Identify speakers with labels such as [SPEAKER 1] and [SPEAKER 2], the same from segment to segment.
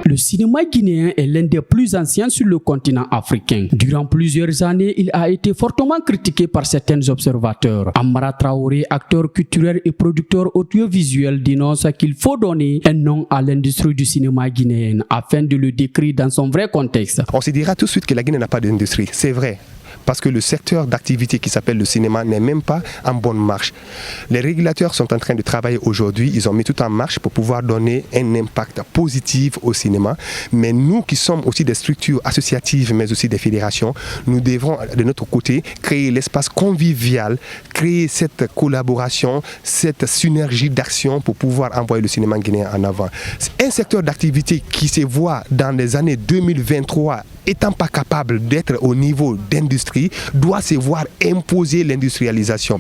[SPEAKER 1] Le cinéma guinéen est l'un des plus anciens sur le continent africain. Durant plusieurs années, il a été fortement critiqué par certains observateurs. Amara Traoré, acteur culturel et producteur audiovisuel, dénonce qu'il faut donner un nom à l'industrie du cinéma guinéen afin de le décrire dans son vrai contexte.
[SPEAKER 2] On se dira tout de suite que la Guinée n'a pas d'industrie, c'est vrai. Parce que le secteur d'activité qui s'appelle le cinéma n'est même pas en bonne marche. Les régulateurs sont en train de travailler aujourd'hui, ils ont mis tout en marche pour pouvoir donner un impact positif au cinéma. Mais nous qui sommes aussi des structures associatives, mais aussi des fédérations, nous devrons de notre côté créer l'espace convivial, créer cette collaboration, cette synergie d'action pour pouvoir envoyer le cinéma guinéen en avant. Un secteur d'activité qui se voit dans les années 2023 étant pas capable d'être au niveau d'industrie, doit se voir imposer l'industrialisation.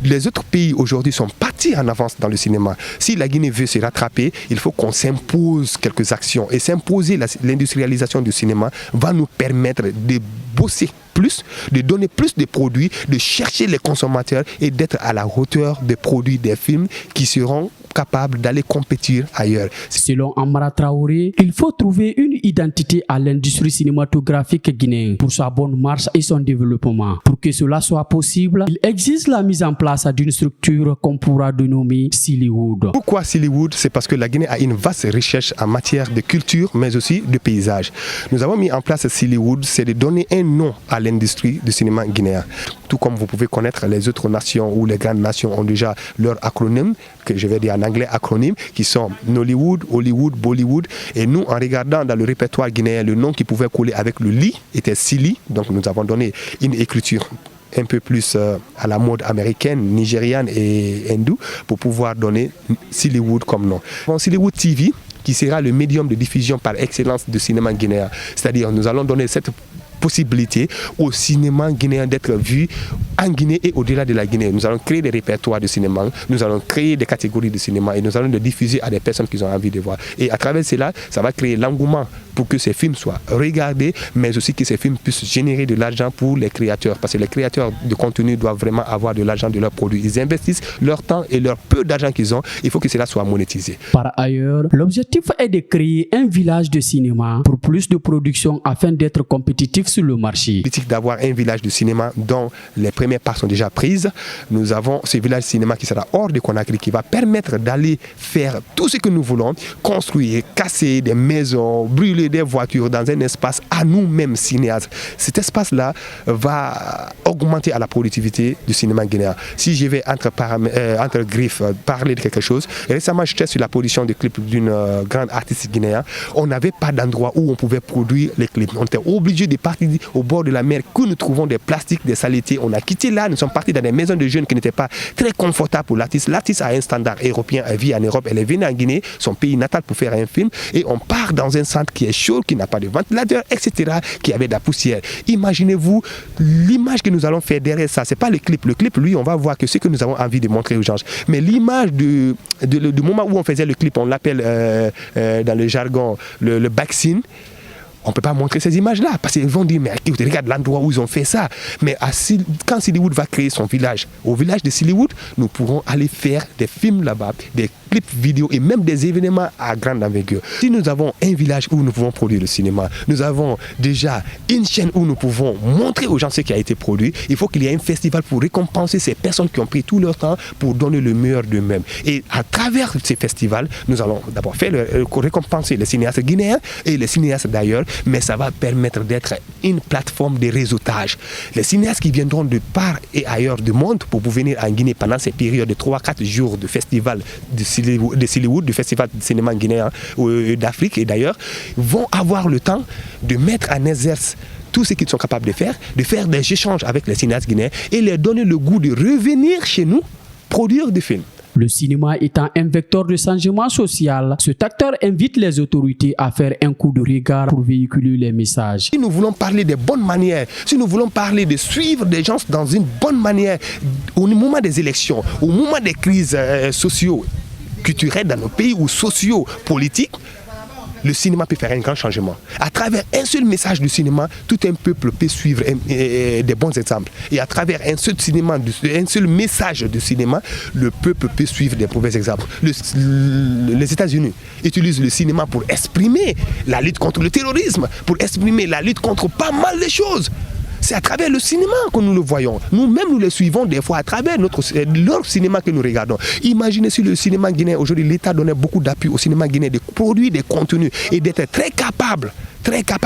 [SPEAKER 2] Les autres pays aujourd'hui sont partis en avance dans le cinéma. Si la Guinée veut se rattraper, il faut qu'on s'impose quelques actions. Et s'imposer l'industrialisation du cinéma va nous permettre de bosser plus, de donner plus de produits, de chercher les consommateurs et d'être à la hauteur des produits des films qui seront capables d'aller compétir ailleurs.
[SPEAKER 1] Selon Amara Traoré, il faut trouver une identité à l'industrie cinématographique guinéenne pour sa bonne marche et son développement. Pour que cela soit possible, il existe la mise en place d'une structure qu'on pourra dénommer Sillywood.
[SPEAKER 2] Pourquoi Sillywood? C'est parce que la Guinée a une vaste recherche en matière de culture, mais aussi de paysage. Nous avons mis en place Sillywood, c'est de donner un nom à l'industrie du cinéma guinéen. Tout comme vous pouvez connaître, les autres nations ou les grandes nations ont déjà leur acronyme, que je vais dire en anglais acronyme, qui sont Nollywood, Hollywood, Bollywood. Et nous, en regardant dans le répertoire guinéen, le nom qui pouvait coller avec le lit était Silly. Donc nous avons donné une écriture un peu plus à la mode américaine, nigériane et hindoue pour pouvoir donner Sillywood comme nom. Bon, Sillywood TV, qui sera le médium de diffusion par excellence du cinéma guinéen. C'est-à-dire nous allons donner cette possibilité au cinéma guinéen d'être vu en Guinée et au-delà de la Guinée. Nous allons créer des répertoires de cinéma, nous allons créer des catégories de cinéma et nous allons les diffuser à des personnes qui ont envie de voir. Et à travers cela, ça va créer l'engouement pour que ces films soient regardés, mais aussi que ces films puissent générer de l'argent pour les créateurs. Parce que les créateurs de contenu doivent vraiment avoir de l'argent de leurs produits. Ils investissent leur temps et leur peu d'argent qu'ils ont. Il faut que cela soit monétisé.
[SPEAKER 1] Par ailleurs, l'objectif est de créer un village de cinéma pour plus de production afin d'être compétitif sur le marché.
[SPEAKER 2] Politique d'avoir un village de cinéma dont les premières parts sont déjà prises. Nous avons ce village de cinéma qui sera hors de Conakry, qui va permettre d'aller faire tout ce que nous voulons, construire, casser des maisons, brûler des voitures dans un espace à nous-mêmes cinéastes. Cet espace-là va augmenter à la productivité du cinéma guinéen. Si je vais entre griffes parler de quelque chose, récemment j'étais sur la production de clips d'une grande artiste guinéenne. On n'avait pas d'endroit où on pouvait produire les clips. On était obligé de partir au bord de la mer que nous trouvons des plastiques, des saletés. On a quitté là, nous sommes partis dans des maisons de jeunes qui n'étaient pas très confortables pour l'artiste. L'artiste a un standard européen, elle vit en Europe, elle est venue en Guinée, son pays natal pour faire un film et on part dans un centre qui est chaud, qui n'a pas de ventilateur, etc., qui avait de la poussière. Imaginez-vous l'image que nous allons faire derrière ça. C'est pas le clip. Le clip, lui, on va voir que ce que nous avons envie de montrer aux gens. Mais l'image du moment où on faisait le clip, on l'appelle dans le jargon le backscene. On ne peut pas montrer ces images-là parce qu'ils vont dire, mais écoutez, regarde l'endroit où ils ont fait ça. Mais quand Sillywood va créer son village, au village de Sillywood, nous pourrons aller faire des films là-bas, des clips vidéo et même des événements à grande envergure. Si nous avons un village où nous pouvons produire le cinéma, nous avons déjà une chaîne où nous pouvons montrer aux gens ce qui a été produit, il faut qu'il y ait un festival pour récompenser ces personnes qui ont pris tout leur temps pour donner le meilleur d'eux-mêmes. Et à travers ces festivals, nous allons d'abord récompenser les cinéastes guinéens et les cinéastes d'ailleurs, mais ça va permettre d'être une plateforme de réseautage. Les cinéastes qui viendront de part et ailleurs du monde pour venir en Guinée pendant ces périodes de 3-4 jours de festival de Sillywood, du festival de cinéma guinéen d'Afrique et d'ailleurs, vont avoir le temps de mettre en exerce tout ce qu'ils sont capables de faire des échanges avec les cinéastes guinéens et leur donner le goût de revenir chez nous, produire des films.
[SPEAKER 1] Le cinéma étant un vecteur de changement social, cet acteur invite les autorités à faire un coup de regard pour véhiculer les messages.
[SPEAKER 2] Si nous voulons parler des bonnes manières, si nous voulons parler de suivre des gens dans une bonne manière, au moment des élections, au moment des crises socio-culturelles dans nos pays ou socio-politiques, le cinéma peut faire un grand changement. À travers un seul message du cinéma, tout un peuple peut suivre des bons exemples. Et à travers un seul message du cinéma, le peuple peut suivre des mauvais exemples. Les États-Unis utilisent le cinéma pour exprimer la lutte contre le terrorisme, pour exprimer la lutte contre pas mal de choses. C'est à travers le cinéma que nous le voyons. Nous-mêmes, nous le suivons des fois à travers leur cinéma que nous regardons. Imaginez si le cinéma guinéen, aujourd'hui, l'État donnait beaucoup d'appui au cinéma guinéen, de produire des contenus et d'être très capable,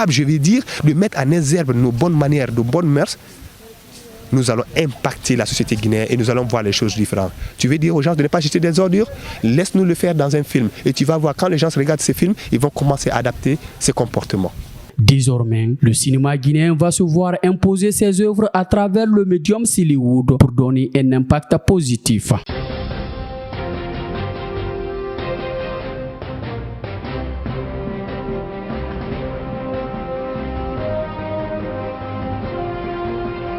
[SPEAKER 2] je vais dire, de mettre en exergue nos bonnes manières, nos bonnes mœurs. Nous allons impacter la société guinéenne et nous allons voir les choses différentes. Tu veux dire aux gens de ne pas jeter des ordures? Laisse-nous le faire dans un film. Et tu vas voir, quand les gens regardent ces films, ils vont commencer à adapter ces comportements.
[SPEAKER 1] Désormais, le cinéma guinéen va se voir imposer ses œuvres à travers le médium Sillywood pour donner un impact positif.